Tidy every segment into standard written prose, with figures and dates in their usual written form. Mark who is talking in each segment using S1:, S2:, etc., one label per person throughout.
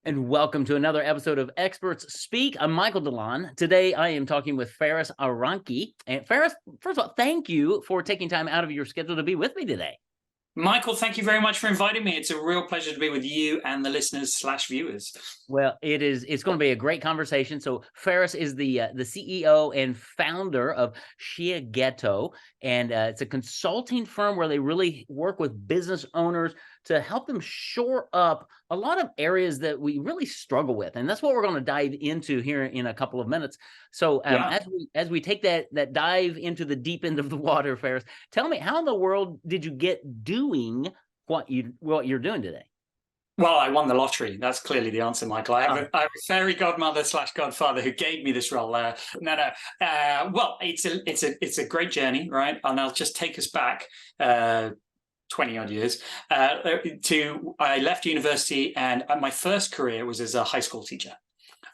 S1: And welcome to another episode of Experts Speak. I'm Michael DeLon. Today, I am talking with Faris Aranki. And Faris, first of all, thank you for taking time out of your schedule to be with me today.
S2: Michael, thank you very much for inviting me. It's a real pleasure to be with you and the listeners/viewers.
S1: Well, it's going to be a great conversation. So Faris is the CEO and founder of Shiageto, and it's a consulting firm where they really work with business owners to help them shore up a lot of areas that we really struggle with. And that's what we're going to dive into here in a couple of minutes. So as we take that dive into the deep end of the water, Faris, tell me, how in the world did you get doing what you're doing today?
S2: Well, I won the lottery. That's clearly the answer, Michael. I have a fairy godmother/godfather who gave me this role. Well, it's a great journey, right? And I'll just take us back 20 odd years I left university, and my first career was as a high school teacher.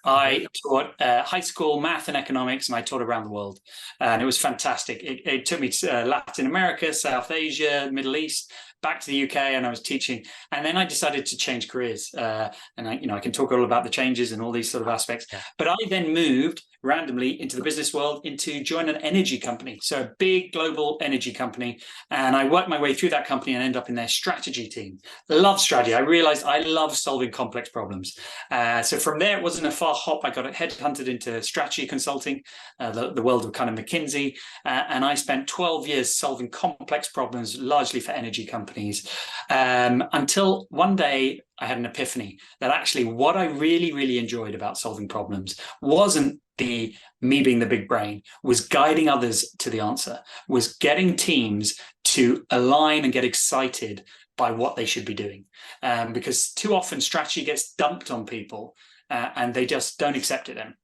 S2: I taught high school math and economics, and I taught around the world, and it was fantastic. It took me to Latin America, South Asia, Middle East, back to the UK, and I was teaching. And then I decided to change careers, and I can talk all about the changes and all these sort of aspects. Yeah. But I then moved randomly into the business world to join an energy company, so a big global energy company. And I worked my way through that company and ended up in their strategy team. Love strategy. I realized I love solving complex problems. So from there, it wasn't a far hop. I got headhunted into strategy consulting, the world of kind of McKinsey. And I spent 12 years solving complex problems, largely for energy companies, until one day I had an epiphany that actually what I really, really enjoyed about solving problems wasn't me being the big brain, was guiding others to the answer, was getting teams to align and get excited by what they should be doing. Because too often strategy gets dumped on people and they just don't accept it then.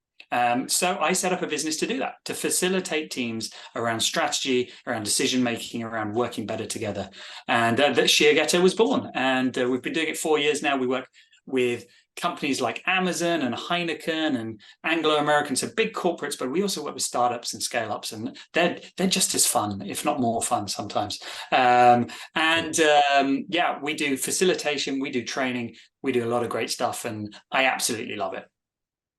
S2: So I set up a business to do that, to facilitate teams around strategy, around decision-making, around working better together. And that Shiageto was born. And we've been doing it 4 years now. We work with companies like Amazon and Heineken and Anglo-American, so big corporates, but we also work with startups and scale-ups, and they're just as fun, if not more fun sometimes. We do facilitation, we do training, we do a lot of great stuff, and I absolutely love it.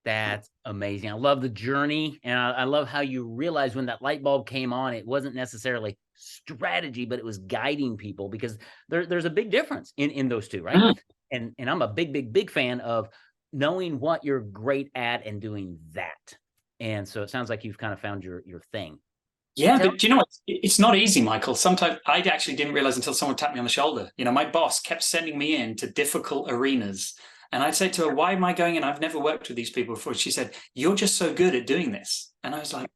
S1: That's amazing. I love the journey, and I love how you realize when that light bulb came on, it wasn't necessarily strategy, but it was guiding people, because there's a big difference in those two, right? Mm-hmm. And I'm a big fan of knowing what you're great at and doing that. And so it sounds like you've kind of found your thing.
S2: Yeah, but do you know what? It's not easy, Michael. Sometimes I actually didn't realize until someone tapped me on the shoulder. My boss kept sending me into difficult arenas. And I'd say to her, why am I going in? I've never worked with these people before. She said, you're just so good at doing this. And I was like,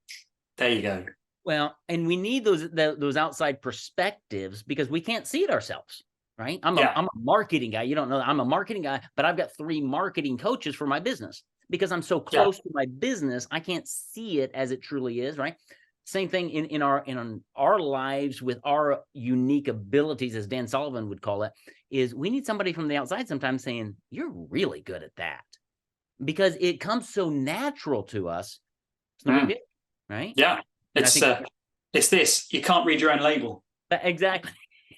S2: there you go.
S1: Well, and we need those outside perspectives, because we can't see it ourselves. Right. I'm a marketing guy. You don't know that I'm a marketing guy, but I've got 3 marketing coaches for my business, because I'm so close to my business. I can't see it as it truly is. Right. Same thing in our lives with our unique abilities, as Dan Sullivan would call it, is we need somebody from the outside sometimes saying, you're really good at that, because it comes so natural to us. It's no big deal, right?
S2: Yeah. It's this. You can't read your own label.
S1: Exactly.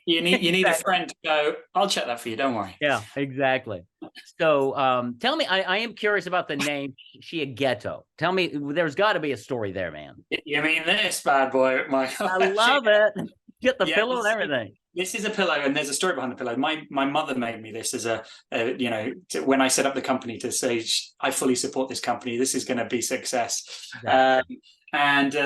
S2: You need a friend to go, I'll check that for you, don't worry.
S1: Yeah, exactly. So tell me, I am curious about the name Shiageto. Tell me, there's got to be a story there, man.
S2: You mean this bad boy, Michael?
S1: I love it. Get the pillow and everything.
S2: This is a pillow, and there's a story behind the pillow. My mother made me this as when I set up the company, to say, I fully support this company. This is going to be success. Exactly.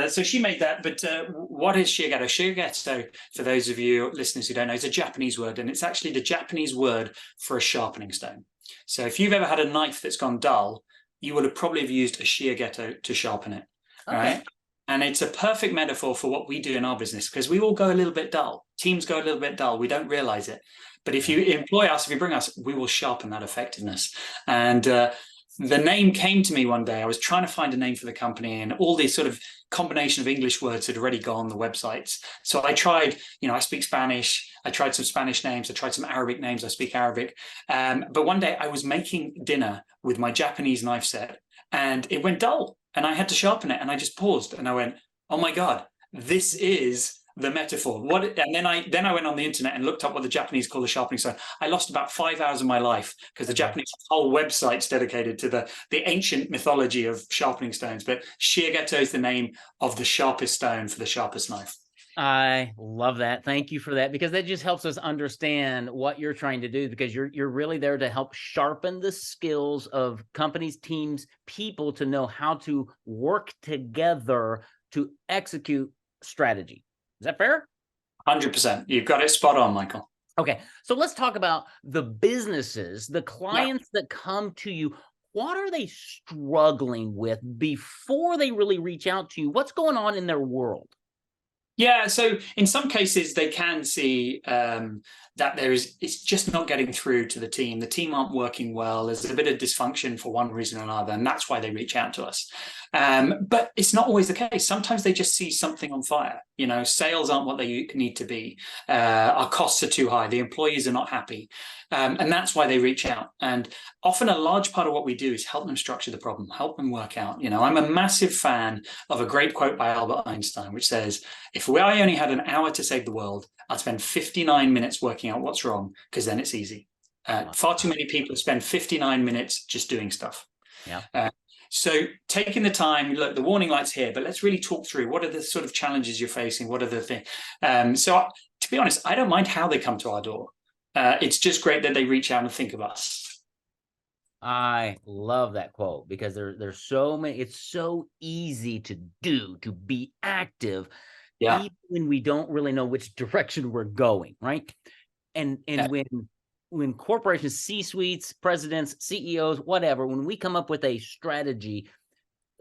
S2: So she made that, but what is Shiageto? Shiageto, for those of you listeners who don't know, is a Japanese word, and it's actually the Japanese word for a sharpening stone. So if you've ever had a knife that's gone dull, you would have probably have used a Shiageto to sharpen it, right? And it's a perfect metaphor for what we do in our business, because we all go a little bit dull. Teams go a little bit dull. We don't realize it. But if you employ us, if you bring us, we will sharpen that effectiveness. And the name came to me one day. I was trying to find a name for the company, and all these sort of combination of English words had already gone on the websites. So I tried, I speak Spanish. I tried some Spanish names. I tried some Arabic names. I speak Arabic. But one day I was making dinner with my Japanese knife set, and it went dull, and I had to sharpen it. And I just paused, and I went, oh my God, this is the metaphor. And then I went on the internet and looked up what the Japanese call the sharpening stone. I lost about 5 hours of my life because the Japanese whole website's dedicated to the ancient mythology of sharpening stones. But Shigeto is the name of the sharpest stone for the sharpest knife.
S1: I love that. Thank you for that, because that just helps us understand what you're trying to do, because you're really there to help sharpen the skills of companies, teams, people to know how to work together to execute strategy. Is that fair?
S2: 100%. You've got it spot on, Michael.
S1: Okay, so let's talk about the businesses, the clients that come to you. What are they struggling with before they really reach out to you? What's going on in their world?
S2: Yeah, so in some cases they can see that it's just not getting through to the team. The team aren't working well. There's a bit of dysfunction for one reason or another, and that's why they reach out to us. But it's not always the case. Sometimes they just see something on fire. You know, sales aren't what they need to be. Our costs are too high. The employees are not happy. And that's why they reach out. And often a large part of what we do is help them structure the problem, help them work out. You know, I'm a massive fan of a great quote by Albert Einstein, which says, if I only had an hour to save the world, I'd spend 59 minutes working out what's wrong, because then it's easy. Far too many people spend 59 minutes just doing stuff.
S1: Yeah.
S2: So taking the time, look, the warning light's here, but let's really talk through what are the sort of challenges you're facing? What are the things? So to be honest, I don't mind how they come to our door. It's just great that they reach out and think of us.
S1: I love that quote, because there's so many. It's so easy to be active, even when we don't really know which direction we're going, right? And when corporations, C-suites, presidents, CEOs, whatever, when we come up with a strategy,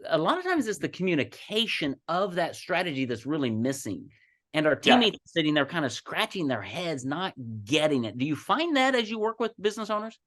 S1: a lot of times it's the communication of that strategy that's really missing. And our teammates sitting there kind of scratching their heads, not getting it. Do you find that as you work with business owners?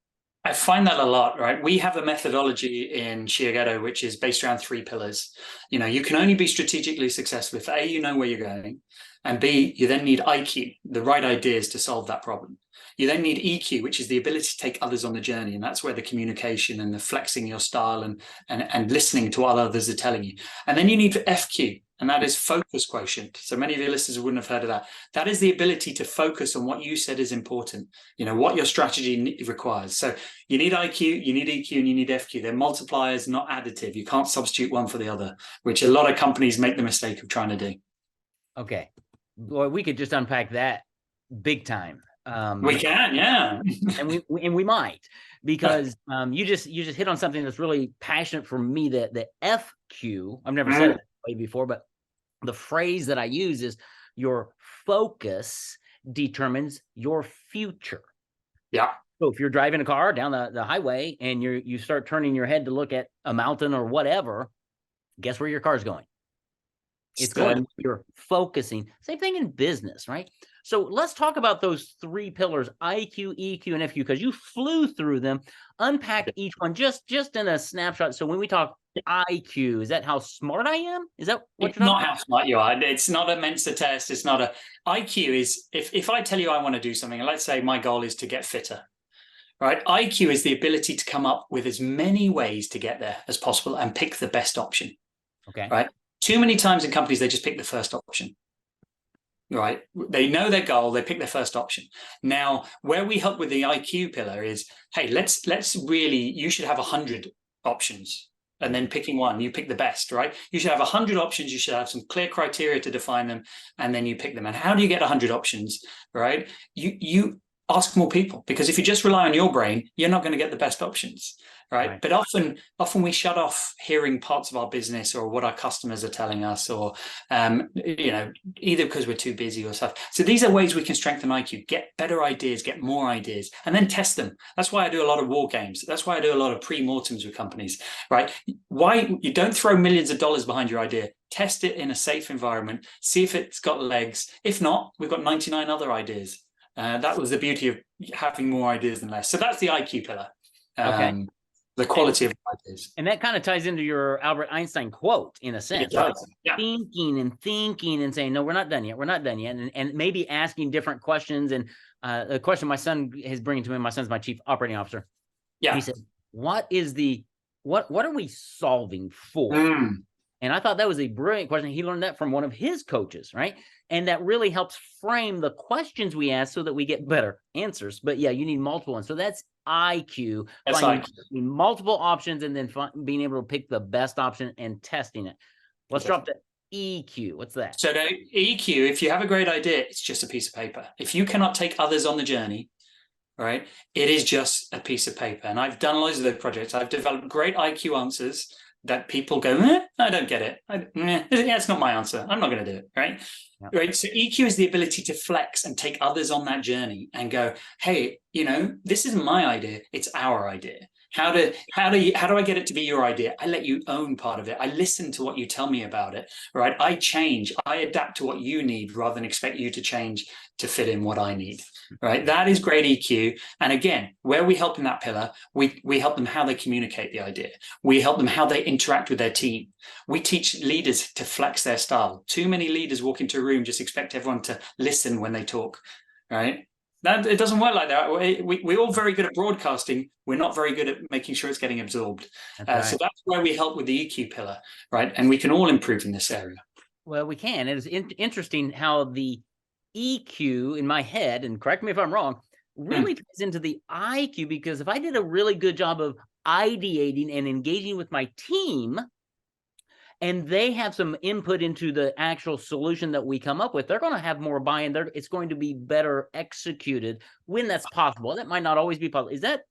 S2: I find that a lot, right? We have a methodology in Shigeto, which is based around 3 pillars. You know, you can only be strategically successful if A, you know where you're going, and B, you then need IQ, the right ideas to solve that problem. You then need EQ, which is the ability to take others on the journey. And that's where the communication and the flexing your style and listening to what others are telling you. And then you need FQ, and that is focus quotient. So many of your listeners wouldn't have heard of that. That is the ability to focus on what you said is important, you know, what your strategy requires. So you need IQ, you need EQ, and you need FQ. They're multipliers, not additive. You can't substitute one for the other, which a lot of companies make the mistake of trying to do.
S1: Okay. Well, we could just unpack that big time.
S2: We can, yeah.
S1: and we might, because you just hit on something that's really passionate for me, that the FQ, I've never said it that way before, but the phrase that I use is your focus determines your future.
S2: Yeah.
S1: So if you're driving a car down the highway and you start turning your head to look at a mountain or whatever, guess where your car's going? It's going, you're focusing. Same thing in business, right? So let's talk about those 3 pillars, IQ, EQ, and FQ, because you flew through them. Unpack each one just in a snapshot. So when we talk IQ, is that how smart I am? Is that what
S2: it's not how smart you are? It's not a Mensa test. It's not a IQ is if I tell you I want to do something, and let's say my goal is to get fitter, right? IQ is the ability to come up with as many ways to get there as possible and pick the best option.
S1: Okay.
S2: Right. Too many times in companies, they just pick the first option. Right. They know their goal. They pick their first option. Now, where we help with the IQ pillar is, hey, let's really, you should have 100 options, and then picking one, you pick the best, right? You should have 100 options. You should have some clear criteria to define them, and then you pick them. And how do you get 100 options, right? You ask more people, because if you just rely on your brain, you're not going to get the best options, right? But often we shut off hearing parts of our business or what our customers are telling us, or you know, either because we're too busy or stuff. So these are ways we can strengthen IQ, get better ideas, get more ideas, and then test them. That's why I do a lot of war games. That's why I do a lot of pre-mortems with companies, right? Why you don't throw millions of dollars behind your idea. Test it in a safe environment, see if it's got legs. If not, we've got 99 other ideas. That was the beauty of having more ideas than less. So that's the IQ pillar.
S1: Okay.
S2: The quality of ideas.
S1: And that kind of ties into your Albert Einstein quote, in a sense.
S2: It does. Yeah.
S1: Thinking and saying, no, we're not done yet. We're not done yet. And maybe asking different questions. And the question my son is bringing to me, my son's my chief operating officer. Yeah. He said, what are we solving for? And I thought that was a brilliant question. He learned that from one of his coaches, right? And that really helps frame the questions we ask so that we get better answers. But yeah, you need multiple ones. So that's IQ, finding multiple options and then being able to pick the best option and testing it. Let's drop the EQ. What's that?
S2: So the EQ, if you have a great idea, it's just a piece of paper. If you cannot take others on the journey, right, it is just a piece of paper. And I've done loads of those projects. I've developed great IQ answers that people go, I don't get it. It's not my answer. I'm not going to do it, right? Yep. Right. So EQ is the ability to flex and take others on that journey and go, hey, this isn't my idea. It's our idea. How do I get it to be your idea? I let you own part of it. I listen to what you tell me about it, right? I change. I adapt to what you need rather than expect you to change to fit in what I need, right? That is great EQ. And again, where we help in that pillar, we help them how they communicate the idea. We help them how they interact with their team. We teach leaders to flex their style. Too many leaders walk into a room, just expect everyone to listen when they talk, right? It doesn't work like that. We're all very good at broadcasting. We're not very good at making sure it's getting absorbed. Right. So that's where we help with the EQ pillar, right? And we can all improve in this area.
S1: Well, we can. It is interesting how the EQ in my head, and correct me if I'm wrong, really ties into the IQ, because if I did a really good job of ideating and engaging with my team, and they have some input into the actual solution that we come up with, they're going to have more buy-in. It's going to be better executed when that's possible. That might not always be possible. Is that?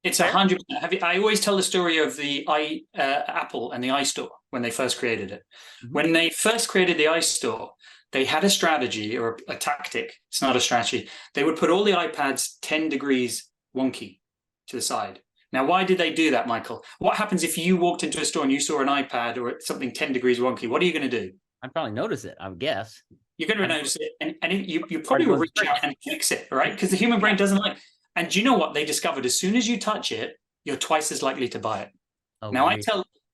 S2: It's 100%. I always tell the story of the Apple and the iStore when they first created it. Mm-hmm. When they first created the iStore, they had a strategy or a tactic. It's not a strategy. They would put all the iPads 10 degrees wonky to the side. Now, why did they do that, Michael? What happens if you walked into a store and you saw an iPad or something 10 degrees wonky? What are you going to do?
S1: I'd probably notice it, I would guess.
S2: You're going to notice it, and you probably will reach out and fix it, right? Because the human brain doesn't like. And do you know what they discovered? As soon as you touch it, you're twice as likely to buy it. Oh, now, great.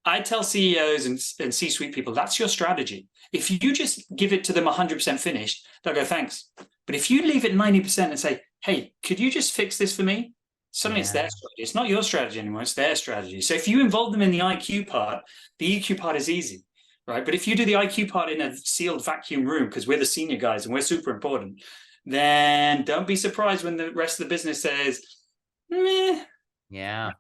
S2: I tell CEOs and C-suite people, that's your strategy. If you just give it to them 100% finished, they'll go, thanks. But if you leave it 90% and say, hey, could you just fix this for me? Suddenly it's their strategy. It's not your strategy anymore. It's their strategy. So if you involve them in the IQ part, the EQ part is easy, right? But if you do the IQ part in a sealed vacuum room, because we're the senior guys and we're super important, then don't be surprised when the rest of the business says, meh.
S1: Yeah.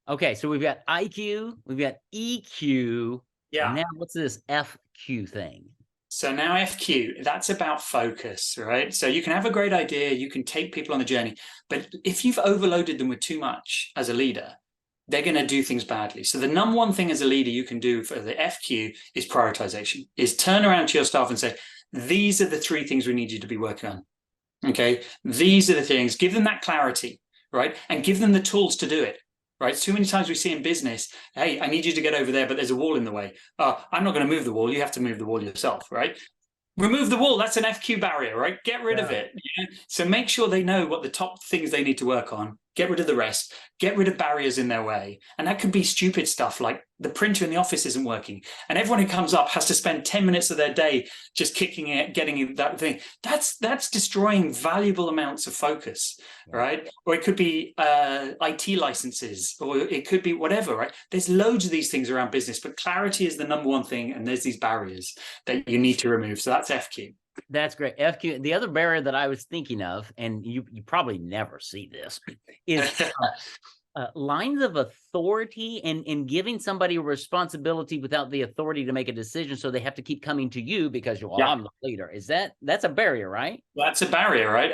S1: Okay. So we've got IQ, we've got EQ. Yeah. And now what's this FQ thing?
S2: So now FQ, that's about focus, right? So you can have a great idea, you can take people on the journey, but if you've overloaded them with too much as a leader, they're going to do things badly. So the number one thing as a leader you can do for the FQ is prioritization, is turn around to your staff and say, these are the 3 things we need you to be working on. Okay, these are the things, give them that clarity, right? And give them the tools to do it. Right? Too many times we see in business, hey, I need you to get over there, but there's a wall in the way. I'm not going to move the wall. You have to move the wall yourself, right? Remove the wall. That's an FQ barrier, right? Get rid of it. Yeah? So make sure they know what the top things they need to work on. Get rid of the rest. Get rid of barriers in their way. And that could be stupid stuff like the printer in the office isn't working. And everyone who comes up has to spend 10 minutes of their day just kicking it, getting that thing. That's destroying valuable amounts of focus, right? Or it could be IT licenses, or it could be whatever, right? There's loads of these things around business, but clarity is the number one thing. And there's these barriers that you need to remove. So that's FQ.
S1: That's great. FQ. The other barrier that I was thinking of, and you probably never see this, is lines of authority and giving somebody a responsibility without the authority to make a decision. So they have to keep coming to you because I'm the leader. That's a barrier, right?
S2: That's a barrier, right?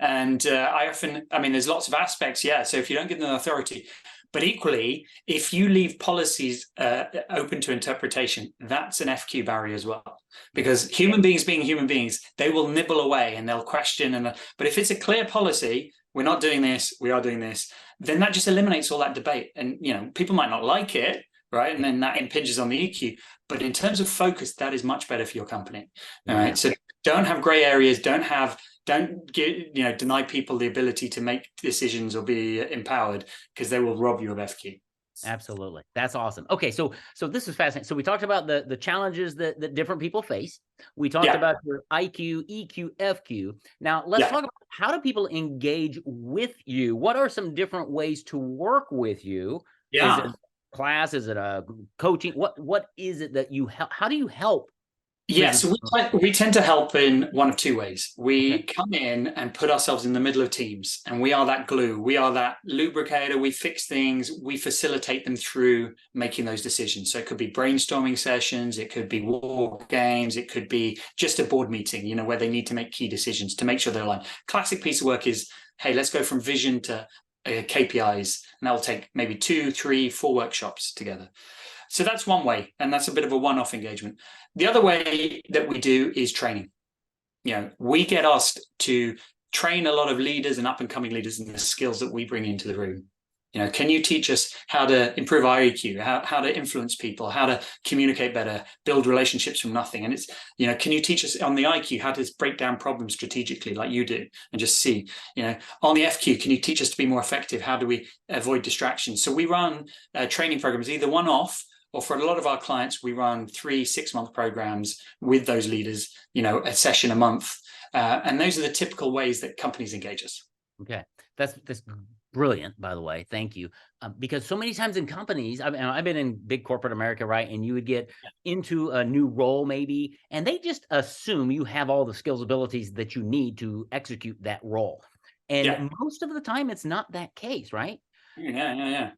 S2: There's lots of aspects. Yeah. So if you don't give them authority, but equally, if you leave policies open to interpretation, that's an FQ barrier as well. Because human beings being human beings, they will nibble away and they'll question. But if it's a clear policy, we're not doing this, we are doing this, then that just eliminates all that debate. And, people might not like it, right? And then that impinges on the EQ. But in terms of focus, that is much better for your company. All right. So don't have gray areas, don't deny people the ability to make decisions or be empowered, because they will rob you of FQ.
S1: Absolutely. That's awesome. Okay. So this is fascinating. So we talked about the challenges that different people face. We talked about your IQ, EQ, FQ. Now let's talk about, how do people engage with you? What are some different ways to work with you?
S2: Yeah.
S1: class? Is it a coaching? What is it that you help? How do you help?
S2: Yeah, so we tend to help in one of two ways. We come in and put ourselves in the middle of teams, and we are that glue. We are that lubricator. We fix things. We facilitate them through making those decisions. So it could be brainstorming sessions. It could be war games. It could be just a board meeting, you know, where they need to make key decisions to make sure they're aligned. Classic piece of work is, hey, let's go from vision to KPIs, and that will take maybe 2, 3, 4 workshops together. So that's one way, and that's a bit of a one-off engagement. The other way that we do is training. You know, we get asked to train a lot of leaders and up-and-coming leaders in the skills that we bring into the room. You know, can you teach us how to improve our IQ, how to influence people, how to communicate better, build relationships from nothing? And it's, you know, can you teach us on the IQ how to break down problems strategically like you do and just see, you know, on the FQ, can you teach us to be more effective? How do we avoid distractions? So we run training programs, either one-off, or for a lot of our clients, we run 3 6-month programs with those leaders, you know, a session a month. And those are the typical ways that companies engage us.
S1: Okay. That's brilliant, by the way. Thank you. Because so many times in companies, I've been in big corporate America, right? And you would get into a new role maybe, and they just assume you have all the skills, abilities that you need to execute that role. And most of the time, it's not that case, right?
S2: Yeah.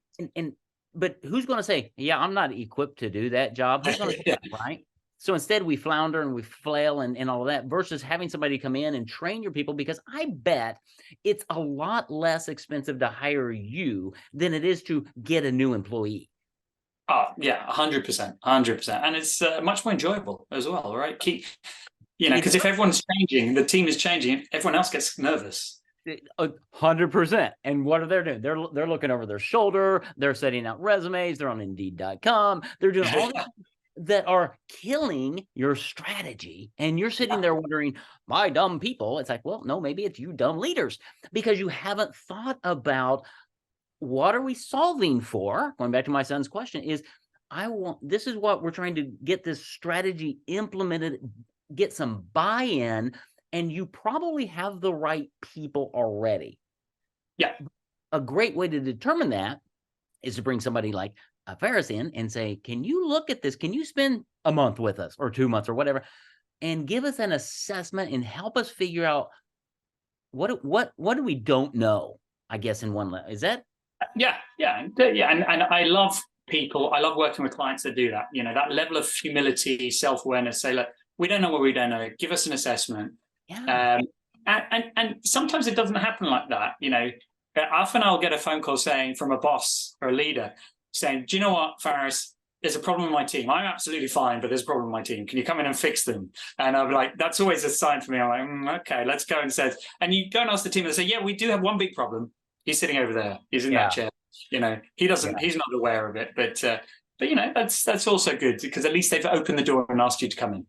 S1: But who's going to say, yeah, I'm not equipped to do that job? Who's going to say that, right? So instead we flounder and we flail and all of that versus having somebody come in and train your people, because I bet it's a lot less expensive to hire you than it is to get a new employee.
S2: Oh, yeah, 100%. And it's much more enjoyable as well, right? You know, because if everyone's changing, the team is changing, everyone else gets nervous.
S1: 100%. And what are they doing? They're looking over their shoulder. They're setting out resumes. They're on Indeed.com. They're doing all these that are killing your strategy. And you're sitting there wondering, my dumb people. It's like, well, no, maybe it's you dumb leaders, because you haven't thought about what are we solving for? Going back to my son's question is, this is what we're trying to get this strategy implemented, get some buy-in. And you probably have the right people already.
S2: Yeah.
S1: A great way to determine that is to bring somebody like Faris in and say, can you look at this? Can you spend a month with us or 2 months or whatever and give us an assessment and help us figure out what do we don't know, I guess, in one level. Is that?
S2: Yeah. And I love people. I love working with clients that do that. You know, that level of humility, self-awareness, say, look, we don't know what we don't know. Give us an assessment.
S1: Yeah.
S2: And sometimes it doesn't happen like that. You know, often I'll get a phone call saying from a boss or a leader saying, do you know what, Faris, there's a problem with my team. I'm absolutely fine, but there's a problem with my team. Can you come in and fix them? And I'm like, that's always a sign for me. I'm like, okay, let's go. And you go and ask the team and say, yeah, we do have one big problem. He's sitting over there. He's in that chair. You know, he doesn't, he's not aware of it, but you know, that's also good, because at least they've opened the door and asked you to come in.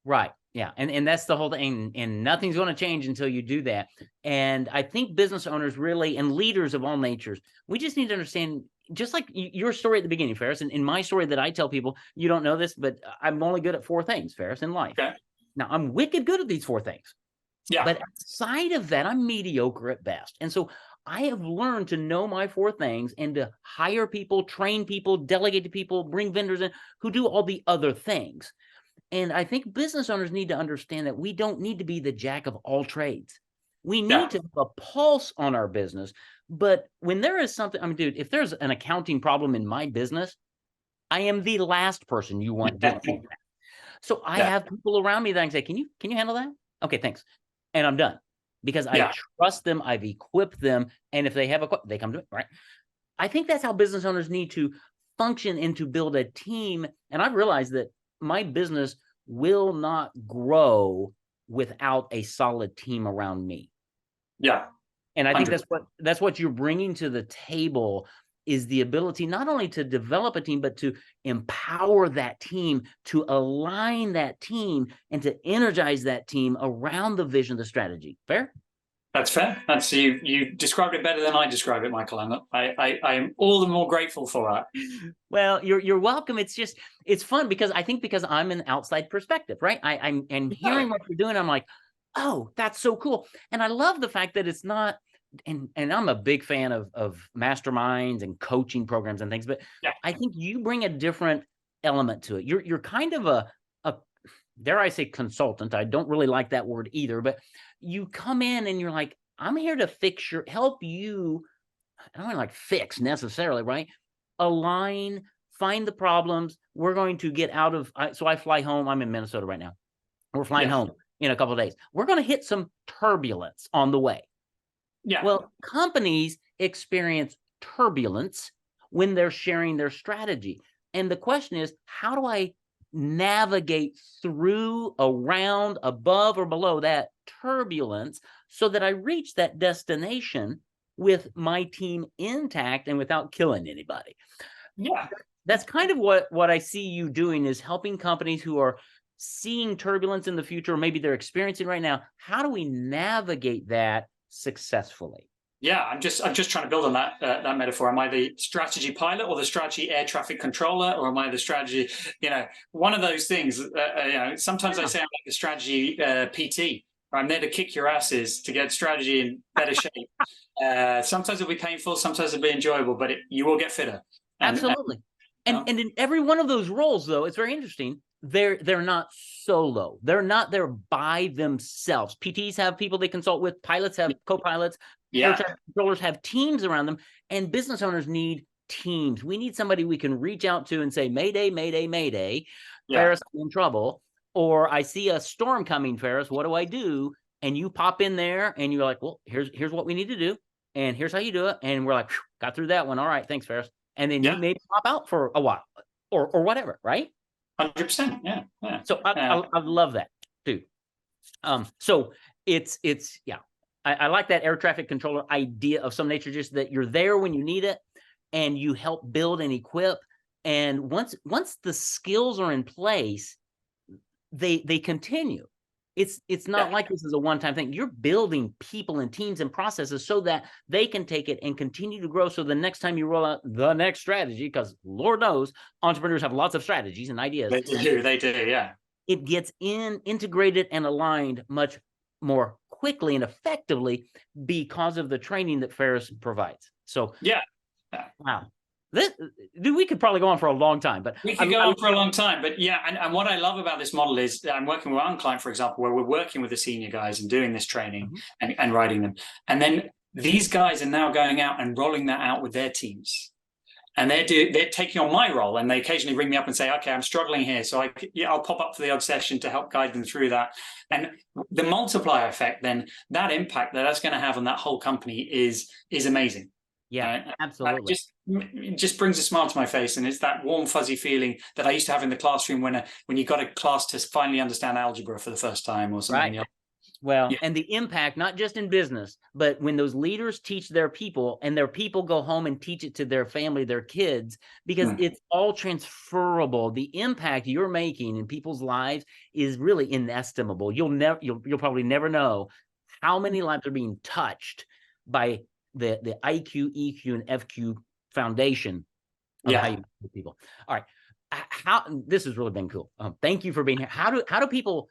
S1: Right. Yeah. And that's the whole thing. And nothing's going to change until you do that. And I think business owners really, and leaders of all natures, we just need to understand, just like your story at the beginning, Faris, and in my story that I tell people, you don't know this, but I'm only good at 4 things, Faris, in life.
S2: Okay.
S1: Now, I'm wicked good at these 4 things.
S2: Yeah.
S1: But outside of that, I'm mediocre at best. And so I have learned to know my 4 things and to hire people, train people, delegate to people, bring vendors in who do all the other things. And I think business owners need to understand that we don't need to be the jack of all trades. We need to have a pulse on our business. But when there is something, I mean, dude, if there's an accounting problem in my business, I am the last person you want dealing with that. So I have people around me that I can say, can you handle that? Okay, thanks. And I'm done, because I trust them. I've equipped them. And if they have they come to me, right? I think that's how business owners need to function and to build a team. And I've realized that my business will not grow without a solid team around me.
S2: Yeah.
S1: And I think that's what you're bringing to the table, is the ability not only to develop a team, but to empower that team, to align that team, and to energize that team around the vision, the strategy. Fair?
S2: That's fair. That's you described it better than I describe it, Michael. And I am all the more grateful for that.
S1: Well, you're welcome. It's fun because I'm an outside perspective, right? I'm hearing what you're doing. I'm like, oh, that's so cool. And I love the fact that it's not and I'm a big fan of masterminds and coaching programs and things, but
S2: Yeah.
S1: I think you bring a different element to it. You're kind of a dare I say consultant. I don't really like that word either, but you come in and you're like, I'm here to help you. I don't like fix necessarily, right? Align, find the problems. We're going to get out of, so I fly home. I'm in Minnesota right now. We're flying home in a couple of days. We're going to hit some turbulence on the way.
S2: Yeah.
S1: Well, companies experience turbulence when they're sharing their strategy. And the question is, how do I navigate through, around, above, or below that turbulence so that I reach that destination with my team intact and without killing anybody?
S2: Yeah.
S1: That's kind of what I see you doing, is helping companies who are seeing turbulence in the future, or maybe they're experiencing right now. How do we navigate that successfully?
S2: Yeah, I'm just trying to build on that metaphor. Am I the strategy pilot or the strategy air traffic controller, or am I the strategy? One of those things. Sometimes I say I'm like the strategy PT. I'm there to kick your asses to get strategy in better shape. Sometimes it'll be painful, sometimes it'll be enjoyable, but you will get fitter.
S1: Absolutely. And in every one of those roles, though, it's very interesting. They're not solo. They're not there by themselves. PTs have people they consult with. Pilots have co-pilots. Air traffic controllers have teams around them. And business owners need teams. We need somebody we can reach out to and say, Mayday, Mayday, Mayday. Faris, I'm in trouble. Or I see a storm coming, Faris. What do I do? And you pop in there and you're like, well, here's what we need to do. And here's how you do it. And we're like, got through that one. All right, thanks, Faris. And then you maybe pop out for a while or whatever, right?
S2: 100%. Yeah.
S1: So I love that too. So it's I like that air traffic controller idea of some nature, just that you're there when you need it and you help build and equip. And once the skills are in place, they continue. It's not like this is a one-time thing. You're building people and teams and processes so that they can take it and continue to grow. So the next time you roll out the next strategy, because Lord knows entrepreneurs have lots of strategies and ideas.
S2: They do, yeah.
S1: It gets integrated and aligned much more quickly and effectively because of the training that Faris provides. So wow. We could probably go on for a long time, but
S2: we could go on for a long time. But and what I love about this model is I'm working with one client, for example, where we're working with the senior guys and doing this training and writing them. And then these guys are now going out and rolling that out with their teams. And they're taking on my role, and they occasionally ring me up and say, okay, I'm struggling here. So I'll pop up for the odd session to help guide them through that. And the multiplier effect, then that impact that's going to have on that whole company is amazing.
S1: Yeah, absolutely.
S2: It just brings a smile to my face, and it's that warm, fuzzy feeling that I used to have in the classroom when you got a class to finally understand algebra for the first time or something.
S1: Right. Well, and the impact, not just in business, but when those leaders teach their people and their people go home and teach it to their family, their kids, because it's all transferable. The impact you're making in people's lives is really inestimable. You'll probably never know how many lives are being touched by the IQ, EQ, and FQ foundation of how you meet people. All right. This has really been cool. Thank you for being here. How do people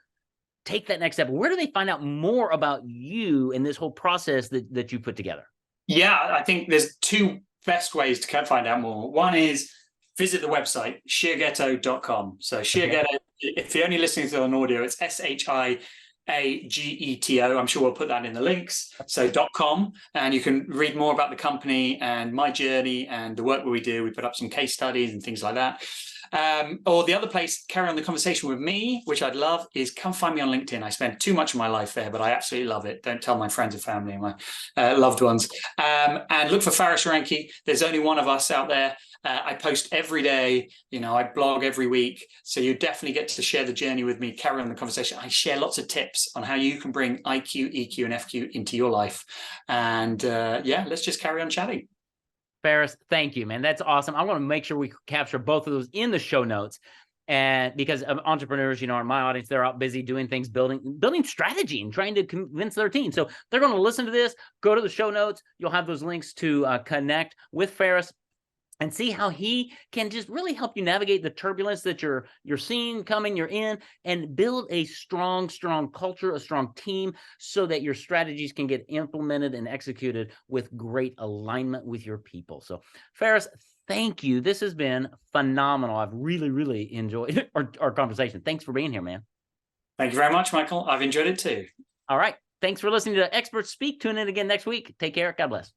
S1: take that next step? Where do they find out more about you and this whole process that you put together?
S2: Yeah, I think there's two best ways to find out more. One is visit the website, sheerghetto.com. So Sheerghetto, if you're only listening to it on audio, it's SHIAGETO. I'm sure we'll put that in the links. So .com, and you can read more about the company and my journey and the work that we do. We put up some case studies and things like that. Or the other place, carry on the conversation with me, which I'd love, is come find me on LinkedIn. I spend too much of my life there, but I absolutely love it. Don't tell my friends and family and my loved ones. And look for Faris Aranki. There's only one of us out there. I post every day, I blog every week. So you definitely get to share the journey with me, carry on the conversation. I share lots of tips on how you can bring IQ, EQ, and FQ into your life. And let's just carry on chatting.
S1: Faris, thank you, man. That's awesome. I want to make sure we capture both of those in the show notes. And because of entrepreneurs, in my audience, they're out busy doing things, building strategy and trying to convince their team. So they're going to listen to this, go to the show notes. You'll have those links to connect with Faris. and see how he can just really help you navigate the turbulence that you're seeing coming, you're in, and build a strong culture, a strong team, so that your strategies can get implemented and executed with great alignment with your people. So Faris, thank you. This has been phenomenal. I've really enjoyed our conversation. Thanks for being here, man.
S2: Thank you very much, Michael. I've enjoyed it too.
S1: All right. Thanks for listening to Experts Speak. Tune in again next week. Take care. God bless.